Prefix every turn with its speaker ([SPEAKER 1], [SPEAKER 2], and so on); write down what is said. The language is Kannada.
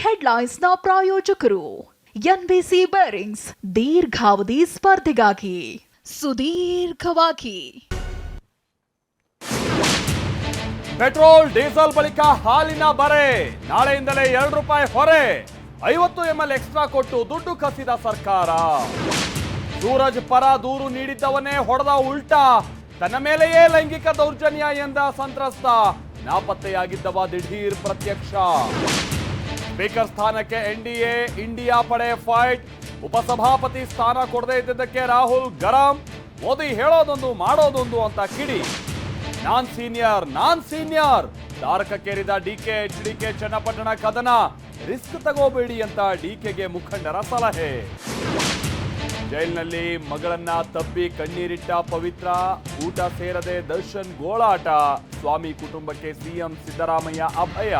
[SPEAKER 1] ಹೆಡ್ಲೈನ್ಸ್ನ ಪ್ರಾಯೋಜಕರು ಎನ್ಬಿಸಿ ಬೇರಿಂಗ್ಸ್ ದೀರ್ಘಾವಧಿ ಸ್ಪರ್ಧೆಗಾಗಿ ಸುದೀರ್ಘವಾಗಿ.
[SPEAKER 2] ಪೆಟ್ರೋಲ್ ಡೀಸೆಲ್ ಬಳಿಕ ಹಾಲಿನ ಬರೆ, ನಾಳೆಯಿಂದಲೇ ₹2 ಹೊರೆ, 50 ml ಎಕ್ಸ್ಟ್ರಾ ಕೊಟ್ಟು ದುಡ್ಡು ಕಸಿದ ಸರ್ಕಾರ. ಸೂರಜ್ ಪರ ದೂರು ನೀಡಿದ್ದವನ್ನೇ ಹೊಡೆದ ಉಲ್ಟಾ, ತನ್ನ ಮೇಲೆಯೇ ಲೈಂಗಿಕ ದೌರ್ಜನ್ಯ ಎಂದ ಸಂತ್ರಸ್ತ, ನಾಪತ್ತೆಯಾಗಿದ್ದವ ದಿಢೀರ್ ಪ್ರತ್ಯಕ್ಷ. ಸ್ಪೀಕರ್ ಸ್ಥಾನಕ್ಕೆ ಎನ್ಡಿಎ ಇಂಡಿಯಾ ಪಡೆ ಫೈಟ್, ಉಪಸಭಾಪತಿ ಸ್ಥಾನ ಕೊಡದೇ ಇದ್ದಿದ್ದಕ್ಕೆ ರಾಹುಲ್ ಗರಂ, ಮೋದಿ ಹೇಳೋದೊಂದು ಮಾಡೋದೊಂದು ಅಂತ ಕಿಡಿ. ನಾನ್ ಸೀನಿಯರ್ ತಾರಕಕ್ಕೇರಿದ ಡಿಕೆ ಎಚ್ಡಿಕೆ ಚನ್ನಪಟ್ಟಣ ಕದನ, ರಿಸ್ಕ್ ತಗೋಬೇಡಿ ಅಂತ ಡಿಕೆಗೆ ಮುಖಂಡರ ಸಲಹೆ. ಜೈಲಿನಲ್ಲಿ ಮಗಳನ್ನ ತಬ್ಬಿ ಕಣ್ಣೀರಿಟ್ಟ ಪವಿತ್ರ, ಊಟ ಸೇರದೆ ದರ್ಶನ್ ಗೋಳಾಟ, ಸ್ವಾಮಿ ಕುಟುಂಬಕ್ಕೆ ಸಿಎಂ ಸಿದ್ದರಾಮಯ್ಯ ಅಭಯ.